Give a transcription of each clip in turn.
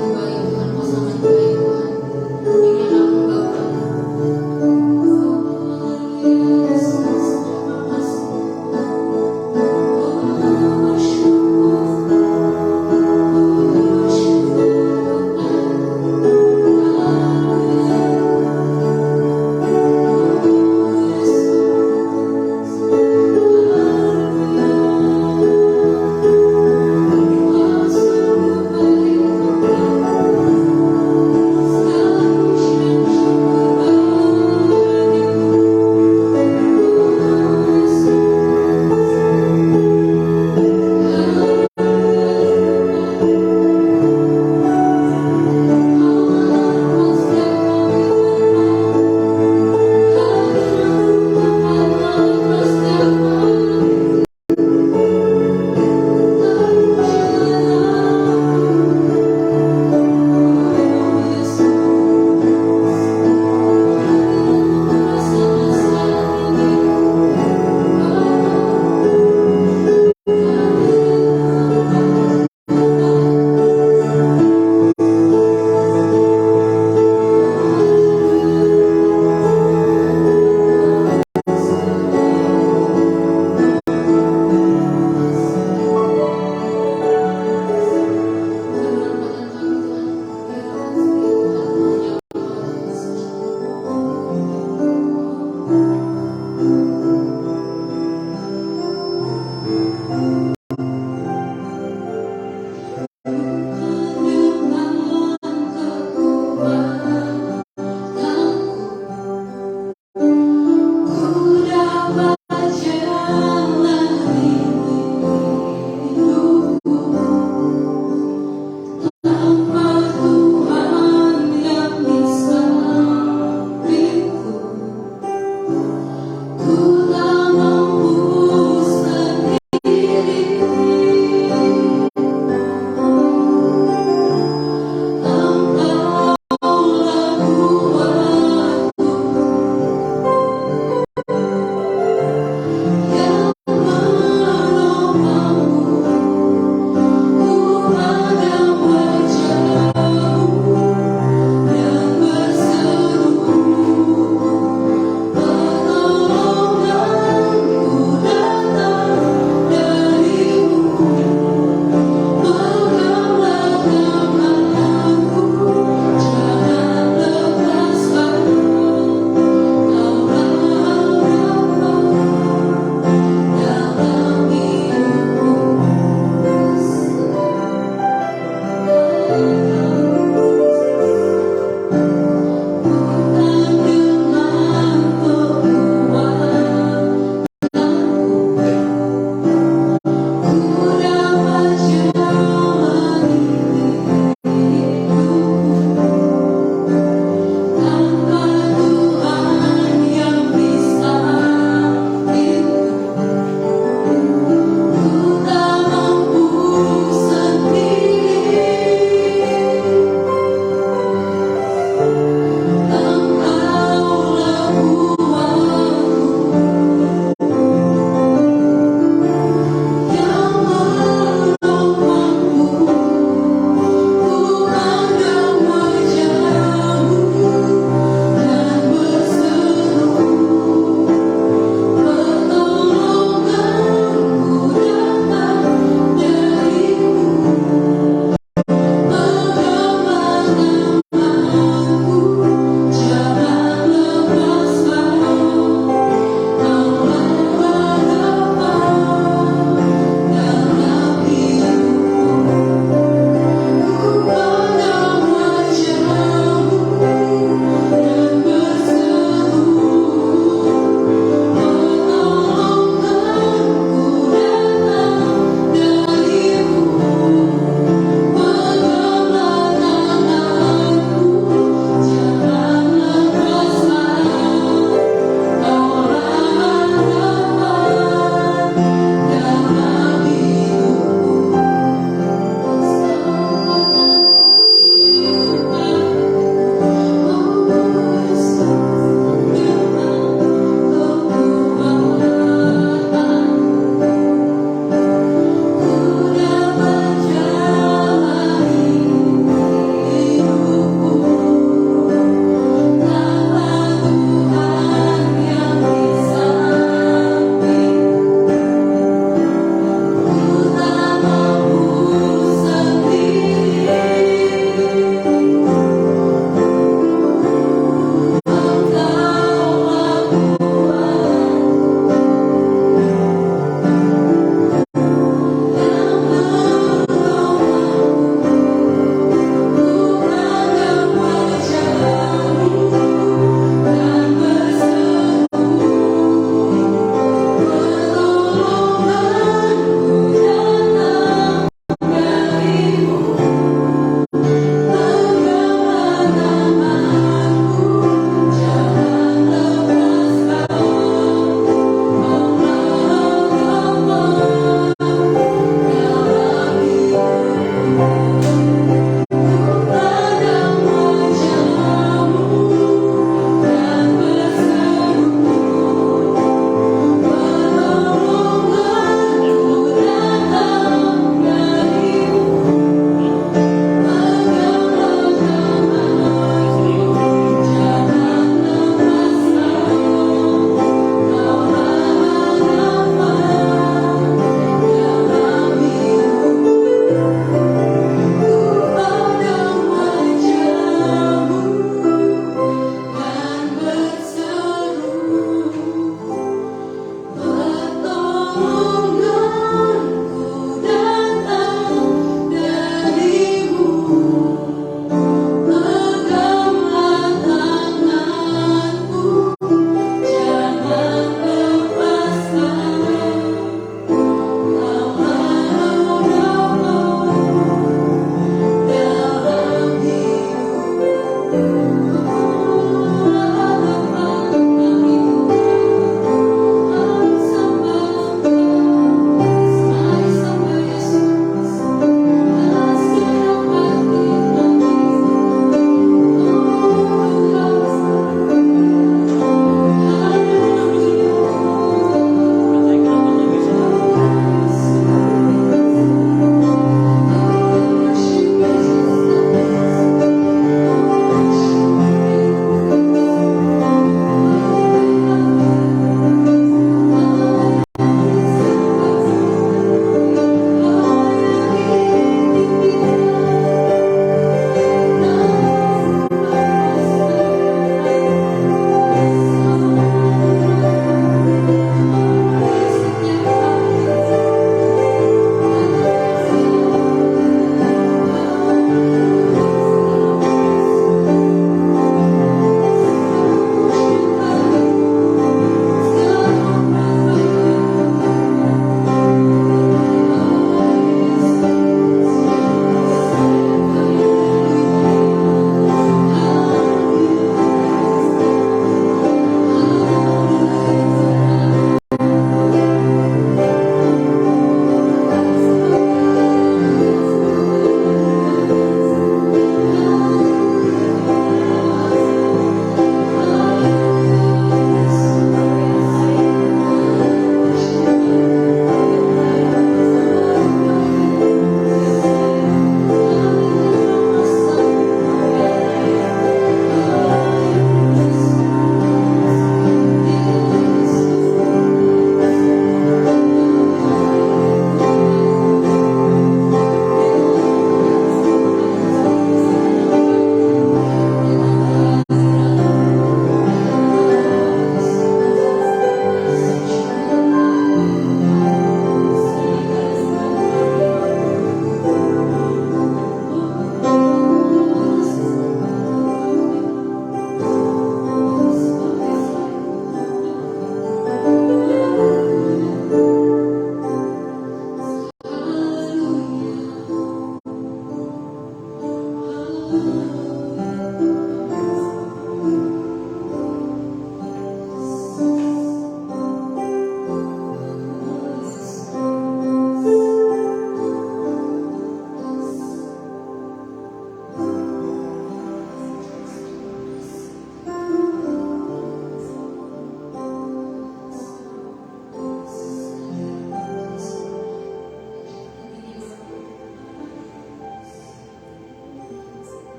terbaik, dengan pasangan terbaik Tuhan. Ingin aku Bapa. Oh Yesus, terima kasih. Oh worship, worship your name. Hallelujah.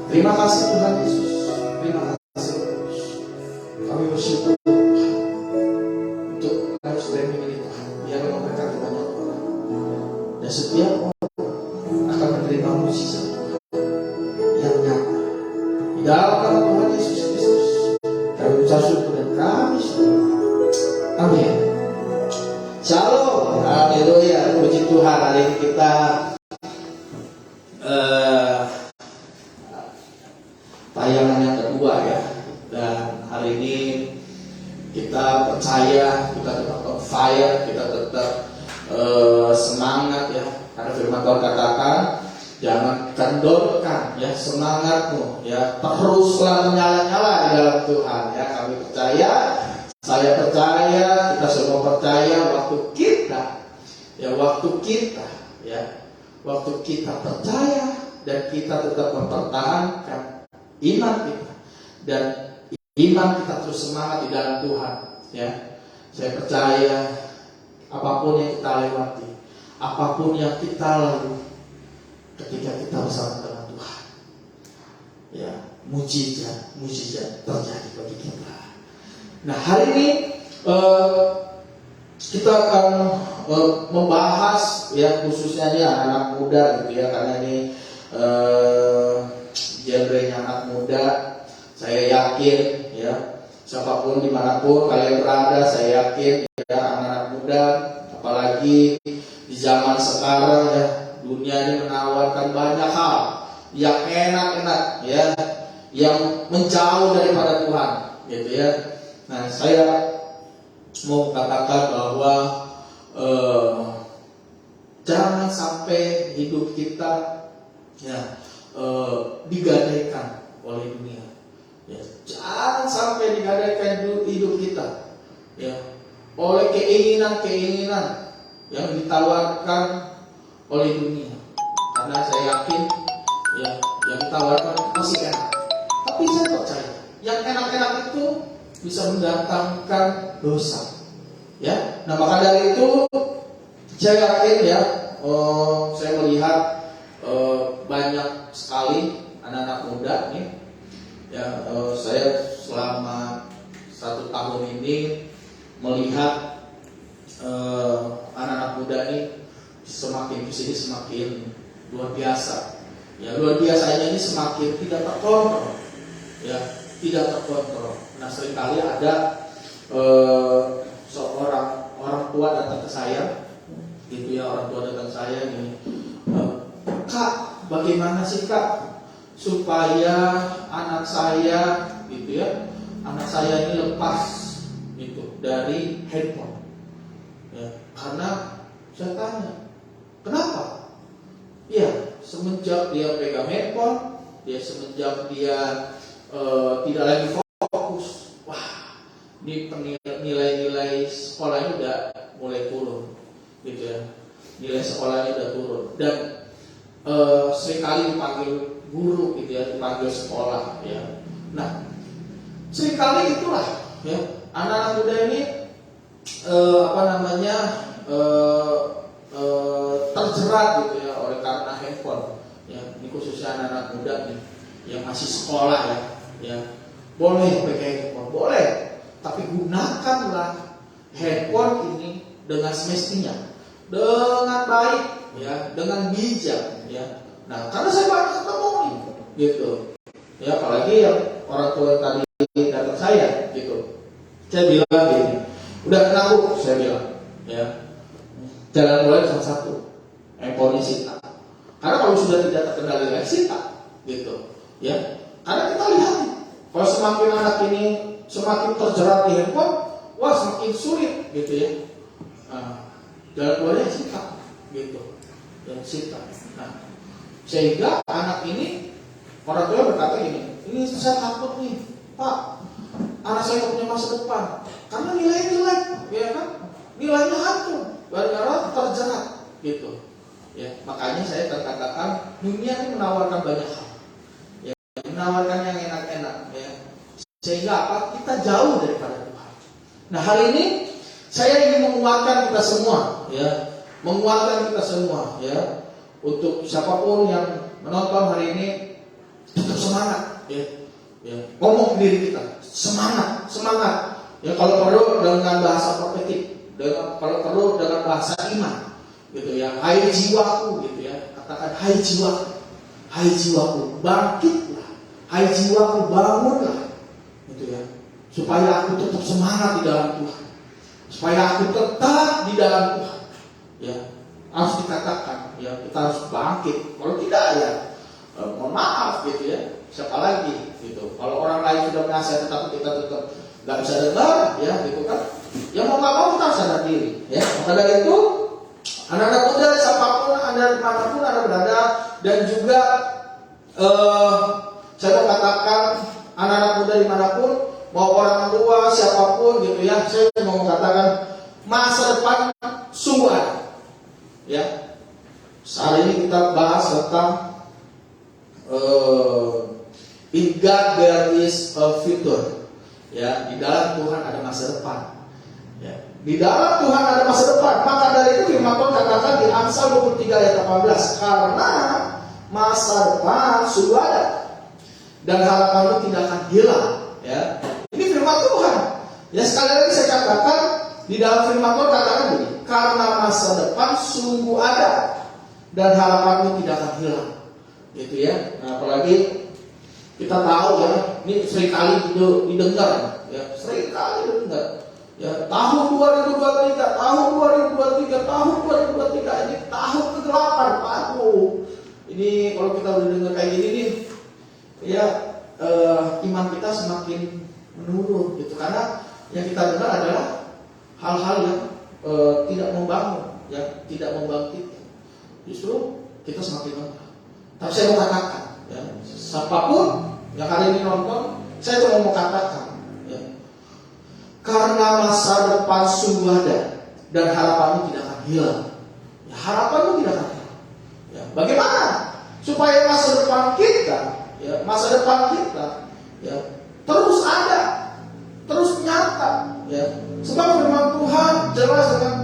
Terima kasih Tuhan Yesus. Terima kasih. Kami bersyukur untuk live streaming ini Tuhan. Biar memberkati banyak orang. Dan setiap orang akan menerima mujizat Tuhan yang nyata. Di dalam nama Tuhan Yesus Kristus, kami ucap syukur dan kami syukur. Amin. Shalom. Haleluya. Puji Tuhan. Hari ini kita tayangan yang kedua ya. Dan hari ini kita percaya, kita tetap on fire, kita tetap semangat ya. Karena firman Tuhan katakan, jangan kendorkan ya semangatmu ya, teruslah menyala-nyala di dalam Tuhan ya. Kami percaya, saya percaya, kita semua percaya waktu kita percaya dan kita tetap mempertahankan iman kita dan iman kita terus semangat di dalam Tuhan ya. Saya percaya apapun yang kita lewati, apapun yang kita lalui, ketika kita bersama dengan Tuhan ya, mujizat terjadi bagi kita. Nah, hari ini kita akan membahas ya, khususnya ini anak muda gitu ya, karena ini genre-nya anak muda. Saya yakin ya, siapapun dimanapun kalian berada, saya yakin ya, anak-anak muda, apalagi di zaman sekarang ya, dunia ini menawarkan banyak hal yang enak-enak ya, yang menjauh daripada Tuhan gitu ya. Nah, saya mau katakan bahwa jangan sampai hidup kita ya digadaikan oleh dunia ya. Jangan sampai digadaikan hidup kita ya oleh keinginan-keinginan yang ditawarkan oleh dunia. Karena saya yakin ya, yang ditawarkan masih enak, tapi saya percaya yang enak-enak itu bisa mendatangkan dosa ya. Nah, maka dari itu saya yakin ya, saya melihat banyak sekali anak-anak muda nih ya. Saya selama 1 tahun ini melihat anak-anak muda ini semakin kesini semakin luar biasa ya. Luar biasanya ini semakin tidak terkontrol ya, tidak terkontrol. Nah, seringkali ada seorang orang tua datang ke saya gitu ya, orang tua datang ke saya gini, Kak, bagaimana sih Kak supaya anak saya gitu ya, anak saya ini lepas gitu dari handphone ya. Karena saya tanya, kenapa? Ya, semenjak dia pegang handphone, semenjak dia tidak lagi fokus, wah, ini nilai-nilai sekolahnya udah mulai turun gitu ya. Nilai sekolahnya udah turun dan seringkali dipanggil guru gitu ya, dipanggil sekolah ya. Nah, seringkali itulah ya, anak-anak muda ini terjerat gitu ya oleh karena handphone ya. Ini khususnya anak-anak muda nih yang masih sekolah ya. Boleh pakai handphone, boleh, tapi gunakanlah handphone ini dengan semestinya, dengan baik ya, dengan bijak ya. Nah, karena saya banyak ketemu nih gitu ya, apalagi yang orang tua yang tadi datang saya gitu. Saya bilang gini, udah kenal, saya bilang ya, jalan mulai cuma satu, handphone sita. Karena kalau sudah tidak terkendali oleh sita gitu ya. Karena kita lihat nih, kalau semakin anak ini semakin terjerat di handphone, wah semakin sulit gitu ya. Nah, jalan keluarnya sita gitu, dan sita. Nah, sehingga anak ini, orang tua berkata gini, ini saya takut nih Pak, anak saya gak punya masa depan karena nilai-nilai ya kan, nilainya hantu gara-gara terjerat gitu ya. Makanya saya katakan dunia ini menawarkan banyak hal ya, menawarkan yang enak-enak ya, sehingga apa, kita jauh daripada Tuhan. Nah, hari ini saya ingin menguatkan kita semua ya, menguatkan kita semua ya, untuk siapapun yang menonton hari ini tetap semangat ngomong ke diri kita, semangat, ya kalau perlu dengan bahasa profetik, kalau perlu dengan bahasa iman, gitu ya, hai jiwaku, gitu ya, katakan hai jiwaku, bangkitlah, hai jiwaku, bangunlah, gitu ya, supaya aku tetap semangat di dalam Tuhan, supaya aku tetap di dalam Tuhan, ya, harus dikatakan, ya, kita harus bangkit, kalau tidak ya, mohon maaf, gitu ya, siapa lagi, gitu, kalau orang lain sudah menasihat tetapi kita tetap nggak bisa dengar, ya, gitu kan, ya mau nggak mau kita harus sadar diri, ya, maka dari itu, anak-anak muda, siapapun Anda dimanapun Anda berada, dan juga saya mau katakan anak-anak muda dimanapun, mau orang tua, siapapun gitu ya, saya mau katakan masa depan sungguh ada. Ya, saat ini kita bahas tentang in God there is a future. Ya, di dalam Tuhan ada masa depan. Ya, di dalam Tuhan ada masa depan. Maka dari itu firman Tuhan katakan di Amsal 23 ayat 18, karena masa depan sudah ada dan harapanmu tidak akan hilang. Ya, ini firman Tuhan. Ya, sekali lagi saya katakan di dalam firman Tuhan katakan begini, karena masa depan sungguh ada dan harapanmu tidak akan hilang. Gitu ya. Nah, apalagi kita tahu ya, ini seringkali didengar, ya, seringkali didengar. Ya, tahun 2023, tahun 2023, tahun 2023 ini tahun ke-8, Pak. Ini kalau kita udah dengar kayak gini nih, ya iman kita semakin menurun gitu, karena yang kita dengar adalah hal-hal yang tidak membangun, yang tidak membangkitkan. Justru kita semakin lemah. Tapi saya mau katakan, ya, siapapun yang hari ini nonton, saya cuma mau katakan, ya, karena masa depan sungguh ada dan harapanmu tidak akan hilang. Ya, harapanmu tidak akan hilang. Ya, bagaimana supaya masa depan kita, ya, ya, terus ada, terus nyata, ya. Sebab firman Tuhan jelas dengan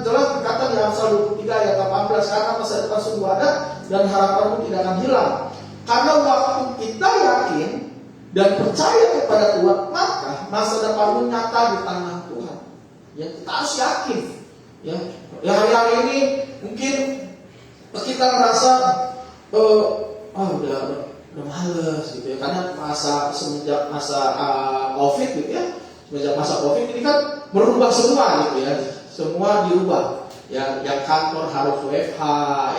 jelas berkata di Amsal 23 ayat 18, karena masa depan sungguh ada dan harapanmu tidak akan hilang. Karena waktu kita yakin dan percaya kepada Tuhan, maka masa depanmu nyata di tangan Tuhan. Ya, kita harus yakin. Ya, hari-hari ini mungkin kita merasa udah males gitu ya, karena semenjak masa COVID gitu ya, semenjak masa COVID ini kan merubah semua gitu ya, semua dirubah. Yang kantor harus WFH,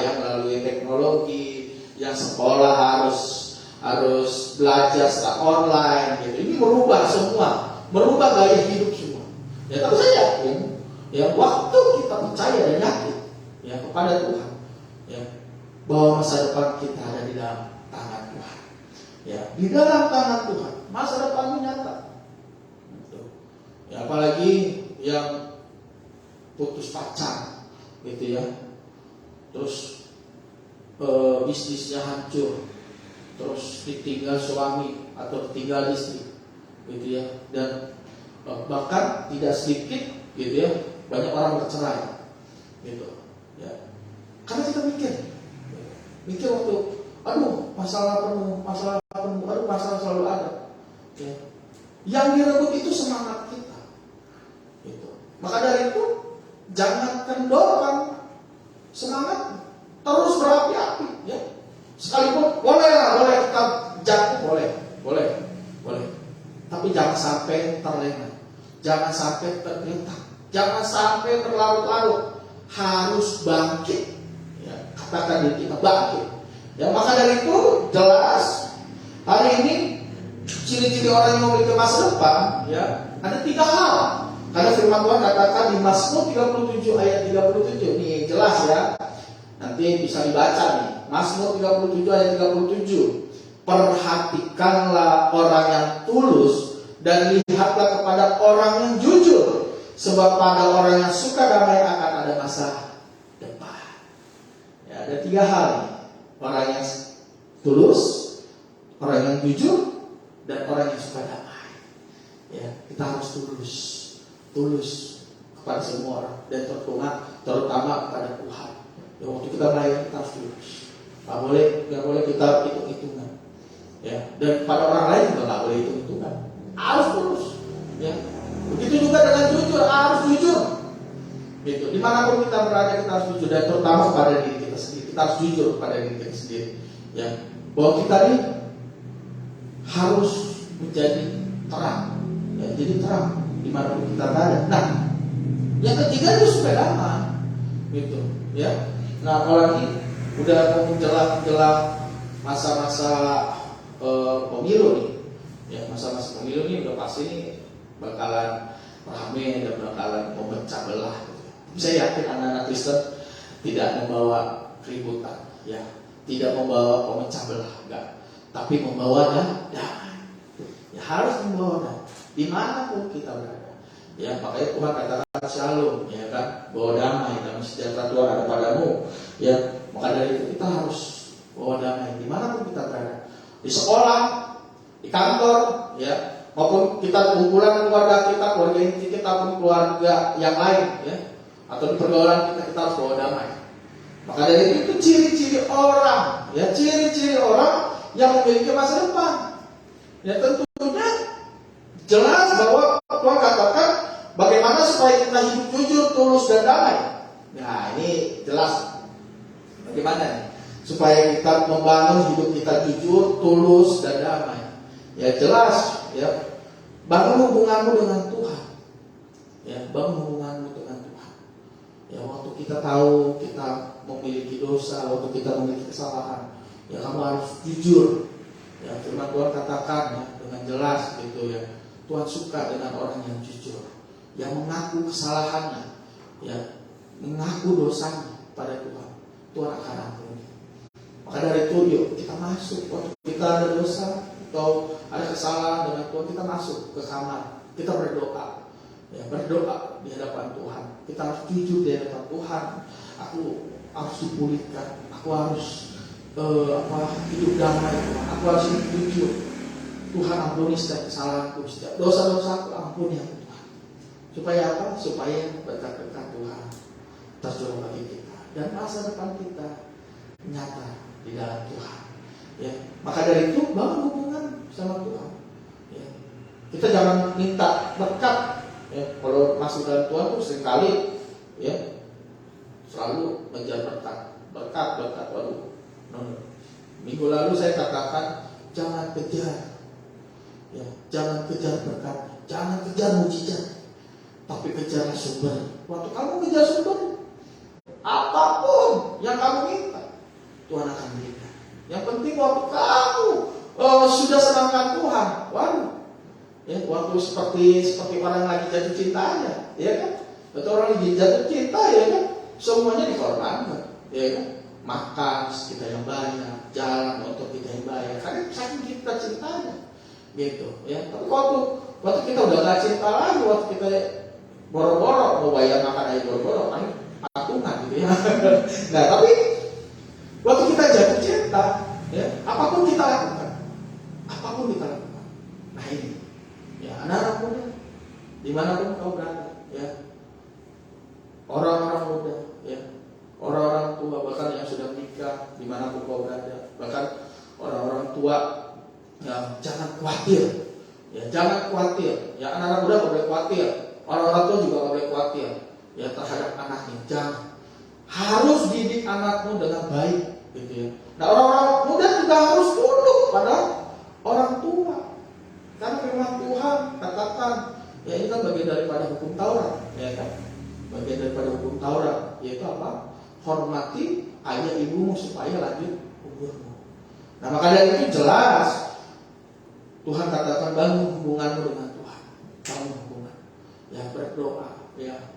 yang melalui teknologi, yang sekolah harus belajar secara online gitu. Ini merubah semua, merubah gaya hidup semua. Ya, tapi saya yakin, ya, waktu kita percaya dan yakin, ya, kepada Tuhan, ya, bahwa masa depan kita ada di dalam tangan Tuhan. Ya, di dalam tangan Tuhan, masa depan nyata. Ya, apalagi yang putus pacar, gitu ya, terus bisnisnya hancur, terus ditinggal suami atau ditinggal istri, gitu ya, dan bahkan tidak sedikit, gitu ya, banyak orang bercerai, gitu, ya, karena kita mikir waktu, masalah penuh, masalah selalu ada, ya. Yang direbut itu semangat kita, gitu. Maka dari itu jangan kendorkan semangat, terus berapi-api, ya. Sekalipun boleh kita jatuh, boleh. Tapi jangan sampai terlena, jangan sampai tergeletak, jangan sampai terlarut-larut. Harus bangkit, ya. Katakan diri kita bangkit. Ya, maka dari itu jelas hari ini ciri-ciri orang yang memiliki masa depan, ya, ada 3 hal. Karena firman Tuhan katakan di Mazmur 37 ayat 37, ini jelas ya. Nanti bisa dibaca nih. Mazmur 37 ayat 37. Perhatikanlah orang yang tulus dan lihatlah kepada orang yang jujur, sebab pada orang yang suka damai akan ada masa depan. Ya, ada 3 hal nih. Orang yang tulus, orang yang jujur, dan orang yang suka damai. Ya, kita harus tulus kepada semua orang, dan terutama kepada Tuhan. Ya, waktu kita melayani kita harus tulus. Gak boleh kita hitung-hitungan. ya. Dan pada orang lain juga nggak boleh hitung-hitungan, harus tulus, ya. Begitu juga dengan jujur, harus jujur, gitu. Dimanapun kita berada kita harus jujur, dan terutama kepada diri kita sendiri. Kita harus jujur kepada diri kita sendiri, ya. Bahwa kita ini harus menjadi terang, ya. Jadi terang dimanapun kita berada. Nah, yang ketiga itu supaya damai, gitu, ya. Nah, apalagi udah mau menjelang masa-masa pemilu nih, ya, masa-masa pemilu nih udah pasti nih bakalan rame dan bakalan memecah belah, gitu. Saya yakin anak-anak Kristen tidak membawa keributan, ya, tidak membawa pemecah belah, enggak, tapi membawa damai. Ya, harus membawa damai dimanapun kita berada. Ya, makanya Tuhan katakan shalom, ya kan, bawa damai sejahtera Tuhan ada padamu. Ya, maka dari itu kita harus bawa damai dimanapun kita berada, di sekolah, di kantor, ya, maupun kita kumpulan keluarga inti kita, pun keluarga yang lain, ya, atau di pergaulan kita harus bawa damai. Maka dari itu ciri-ciri orang, ya, ciri-ciri orang yang memiliki masa depan. Ya, tentunya jelas bahwa Tuhan katakan bagaimana supaya kita hidup jujur, tulus, dan damai. Nah, ini jelas bagaimana nih supaya kita membangun hidup kita jujur, tulus, dan damai. Ya, jelas, ya, bangun hubunganmu dengan Tuhan. Ya, bangun hubunganmu dengan Tuhan. Ya, waktu kita tahu kita memiliki dosa, waktu kita memiliki kesalahan, ya, kamu harus jujur. Ya, firman Tuhan katakan, ya, dengan jelas, gitu, ya. Tuhan suka dengan orang yang jujur, yang mengaku kesalahannya, ya, mengaku dosanya pada Tuhan. Tuhan akan ampuni. Maka dari itu, yuk kita masuk. Waktu kita ada dosa atau ada kesalahan dengan Tuhan, kita masuk ke kamar, kita berdoa, ya, berdoa di hadapan Tuhan. Kita harus jujur di hadapan Tuhan. Aku harus dipulihkan, aku harus hidup damai, aku harus hidup jujur. Tuhan ampuni setiap kesalahanku, setiap dosa-dosaku, ampuni ya Tuhan. Supaya apa? Supaya berkat-berkat Tuhan tercurah bagi kita dan masa depan kita nyata di dalam Tuhan. Ya, maka dari itu bangun hubungan sama Tuhan. Ya. Kita jangan minta berkat. Ya, kalau masuk dalam Tuhan tuh seringkali, ya, selalu mengejar berkat. Waduh, minggu lalu saya katakan jangan kejar. Ya, jangan kejar berkat, jangan kejar mujizat, tapi kejarlah sumber. Waktu kamu kejar sumber, apapun yang kamu minta, Tuhan akan berikan. Yang penting waktu kamu sudah senangkan Tuhan, waduh, ya, waktu seperti orang lagi jatuh cinta aja, ya kan? Atau orang lagi jatuh cinta, ya kan? Semuanya dikorbankan, ya kan? Makan kita yang bayar, jalan untuk kita yang bayar, karena saking kita cintanya. Gitu, ya. Tapi waktu kita udah gak cinta lagi, waktu kita boro-boro mau bayar makan aja boro-boro, kan patungan gitu ya. Nah, tapi waktu kita jatuh cinta, ya, apapun kita lakukan. Nah, ini, ya, anak-anak muda, dimanapun kau berada, ya, orang-orang muda, ya, orang-orang tua, bahkan yang sudah menikah, dimanapun kau berada, bahkan orang-orang tua. Ya, jangan khawatir, ya, jangan khawatir, ya, anak-anak muda nggak boleh khawatir, orang-orang tua juga nggak boleh khawatir, ya, terhadap anaknya. Jangan, harus didik anakmu dengan baik, gitu ya. Nah, orang-orang muda juga harus tunduk pada orang tua, karena memang Tuhan katakan, ya, ini kan bagian daripada hukum Taurat, ya kan, bagian daripada hukum Taurat, yaitu apa? Hormati ayah ibumu supaya lanjut umurmu. Nah, maka dari itu jelas. Tuhan katakan bangun hubunganmu dengan Tuhan, bangun hubungan, ya, berdoa, ya,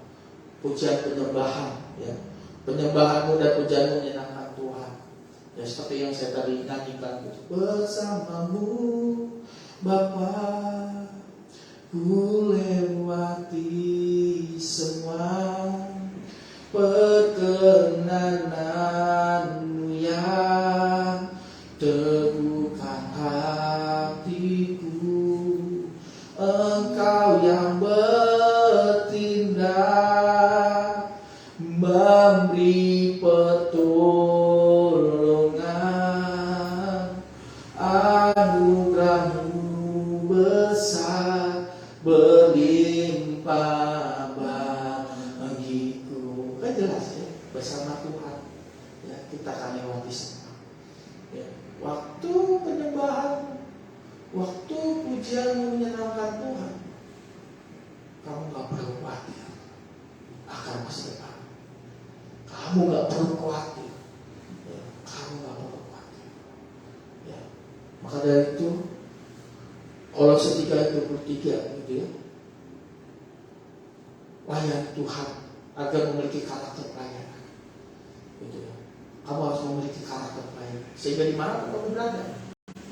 pujian penyembahan, ya, penyembahanmu dan pujianmu menyenangkan Tuhan, ya, seperti yang saya tadi nyanyikan, bersamamu Bapa, ku lewati semua perkenananmu yang teguhkan hatiku, Engkau yang bertindak, memberi pertolongan. anugerah-Mu besar berlimpah bagiku. Kan jelas ya, bersama Tuhan ya kita akan lewati semua ya. Waktu penyembahan, waktu pujian menyenangkan Tuhan, kamu gak perlu khawatir akan masa depan. Kamu gak perlu khawatir ya. Kamu gak perlu khawatir ya. Maka dari itu Kolose 3:23 gitu ya, layani Tuhan agar memiliki karakter pelayanan gitu ya. Kamu harus memiliki karakter pelayanan sehingga dimanapun kamu berada.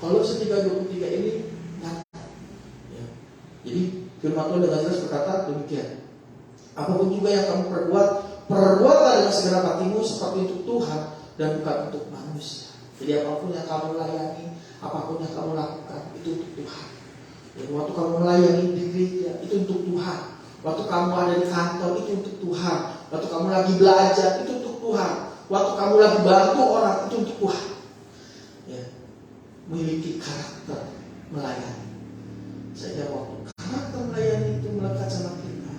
Kolose 3:23 ini nyata ya. Jadi firman Tuhan dengan jelas berkata demikian, apapun juga yang kamu perbuatlah dengan segala hatimu seperti untuk Tuhan dan bukan untuk manusia. Jadi apapun yang kamu layani, apapun yang kamu lakukan itu untuk Tuhan. Ya, waktu kamu melayani di gereja itu untuk Tuhan. Waktu kamu ada di kantor itu untuk Tuhan. Waktu kamu lagi belajar itu untuk Tuhan. Waktu kamu lagi bantu orang itu untuk Tuhan. Ya, memiliki karakter melayani. Sehingga waktu karakter melayani itu melekat sama kita,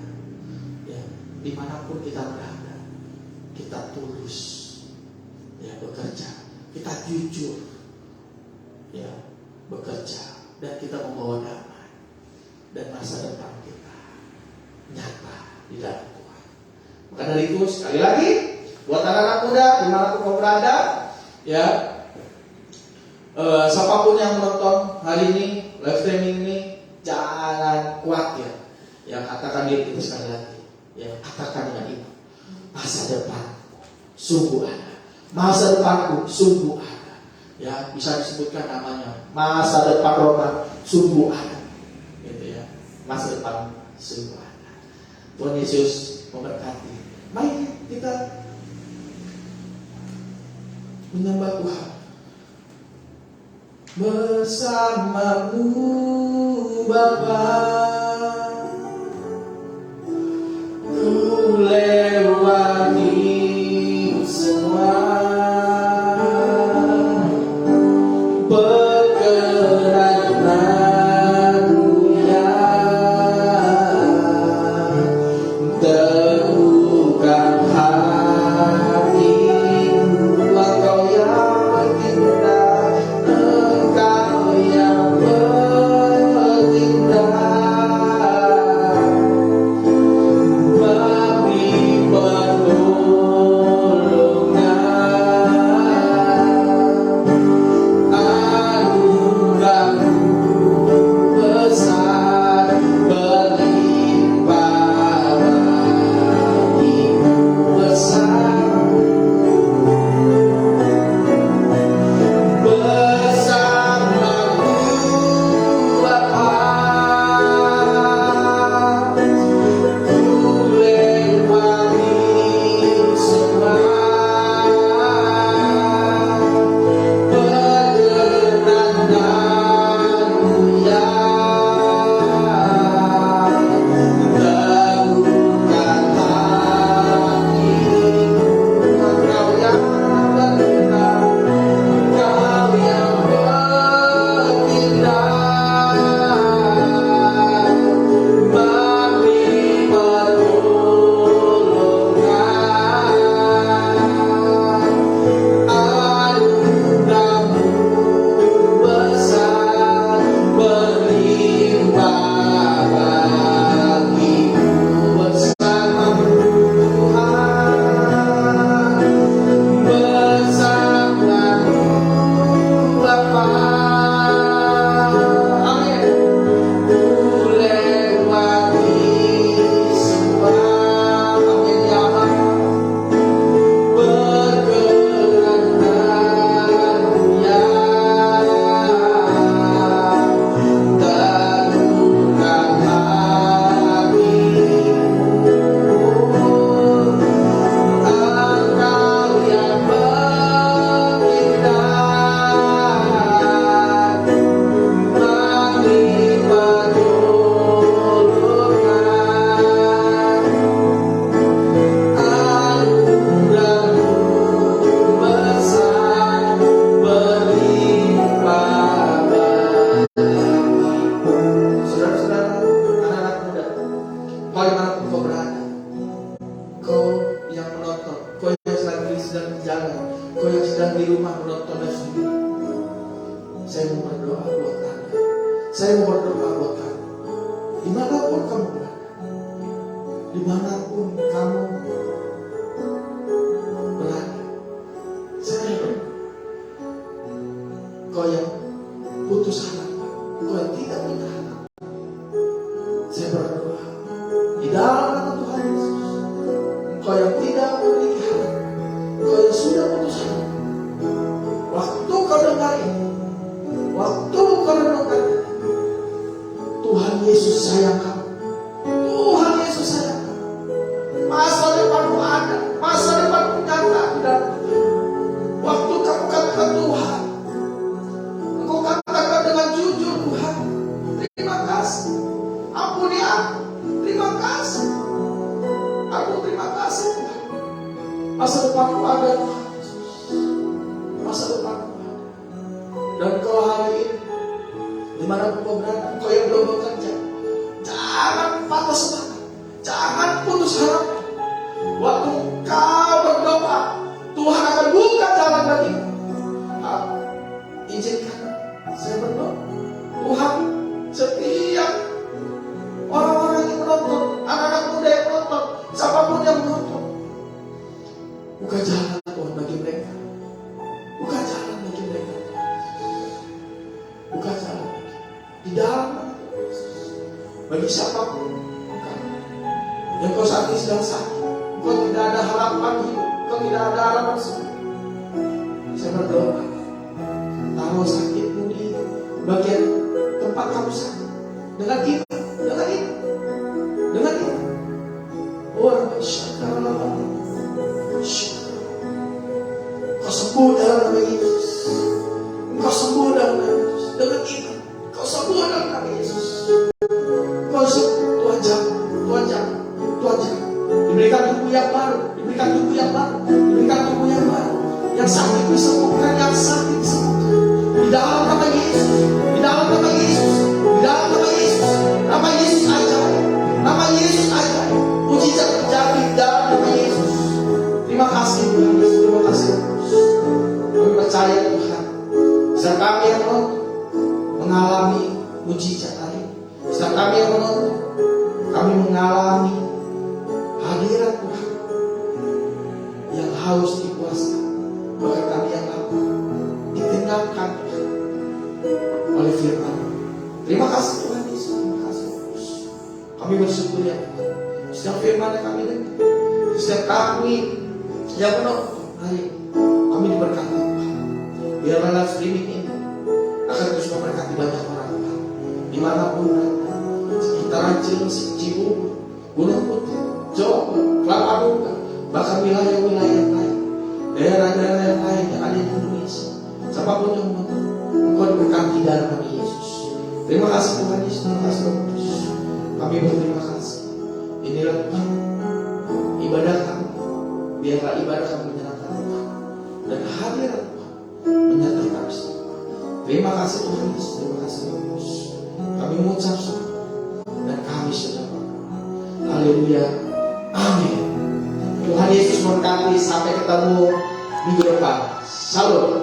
ya, dimanapun kita berada, kita tulus, ya, bekerja, kita jujur, ya, bekerja, dan kita membawa damai, dan masa depan kita nyata di dalam Tuhan. Maka dari itu sekali lagi, buat anak-anak muda dimanapun kamu berada, ya, siapapun yang menonton hari ini, live streaming ini, jangan khawatir. Ya, katakan diri kita sekali lagi. Ya, katakan dengan itu. Masa depan sungguh ada. Masa depanku sungguh ada. Ya, bisa disebutkan namanya. Masa depan Roma sungguh ada. Gitu ya. Masa depan sungguh ada. Tuhan Yesus memberkati. Mari kita menyembah Tuhan. Bersamamu Bapa, ku lewati semua, perkenan dunia, teguhkan hatimu, Engkau yang bertindak, Engkau yang bertindak, beri pertolongan, anugerah Saya mau berdoa buat Anda. Saya mau berdoa buat kamu. Dimanapun kamu berada, dimanapun kamu berada, saya berdoa. Kau yang putus harapan, kau yang tidak punya harapan, saya berdoa di dalam nama Tuhan Yesus. Kau yang tidak memiliki harapan, kau yang sudah putus harapan, waktu kau dengar ini, waktu kau renungkan ini, Tuhan Yesus sayang kamu. Tuhan Yesus sayang kamu. Masa depanmu ada, masa depanmu nyata di dalam Tuhan. Waktu kamu katakan Tuhan, engkau katakan dengan jujur, Tuhan, terima kasih, ampuni aku, terima kasih, aku terima kasih Tuhan. Masa depanku ada Tuhan Yesus. Masa depanku ada. Dan kau hari ini, dimanapun kau berada, kau yang belum bekerja, jangan patah semangat, jangan putus harapan. Waktu kau berdoa, Tuhan akan buka jalan bagimu. Izinkan saya berdoa, Tuhan, setiap orang-orang yang menonton, anak-anak muda yang menonton, siapapun yang menonton, buka jalan Tuhan bagi mereka, buka jalan bagi mereka, buka jalan di dalam nama Tuhan Yesus. Bagi siapapun yang kau saat ini sedang sakit, kau tidak ada harapan hidup, kau tidak ada harapan sembuh, saya berdoa, taruh sakitmu di bagian tempat kamu sakit, dengan iman, dengan iman, dengan iman. Orang bersyukur, kau sembuh dalam nama Yesus, kau sembuh dalam nama Yesus, dengan iman, kau sembuh dalam nama Yesus. Kau sembuh, Tuhan jangan, Tuhan jangan, Tuhan jangan. Diberikan tubuh yang baru, diberikan tubuh yang baru, diberikan tubuh yang baru. Yang sakit disembuhkan, yang sakit disembuhkan. Di dalam nama Yesus, di dalam nama Yesus, di dalam nama Yesus. Nama Yesus ajaib, nama Yesus ajaib. Mujizat terjadi di dalam nama Yesus. Terima kasih Tuhan Yesus, terima kasih Yesus. Kami percaya Tuhan, saat kami yang mengalami mujizat hari ini, saat kami yang menonton, kami mengalami hadirat Tuhan yang harus dipuaskan. Bahkan kami yang lapar dikenyangkan Tuhan oleh firman. Terima kasih Tuhan Yesus, terima kasih Yesus. Kami bersyukur ya Tuhan. Setiap firman yang kami dengar, setiap kami yang menonton hari ini, kami diberkati Tuhan. Biarlah live streaming ini akan terus memberkati banyak orang Tuhan. Dimanapun berada, sekitaran Cilengsi, Cibubur, Gunung Putih, Jawa Barat, Kelapa Muda, bahkan wilayah-wilayah lain, daerah-daerah yang lain yang ada di Indonesia. Siapapun yang menonton, engkau diberkati dalam nama Yesus. Terima kasih Tuhan Yesus, terima kasih Roh Kudus. Kami berterima kasih. Inilah Tuhan ibadah kami. Biarlah ibadah kami menyenangkan Tuhan, dan hadirat Tuhan menyertai kami semua. Terima kasih Tuhan Yesus, terima kasih Roh Kudus. Kami mengucap syukur dan kami sudah berdoa. Haleluya, amin. Tuhan Yesus memberkati. Sampai ketemu minggu depan. Salam.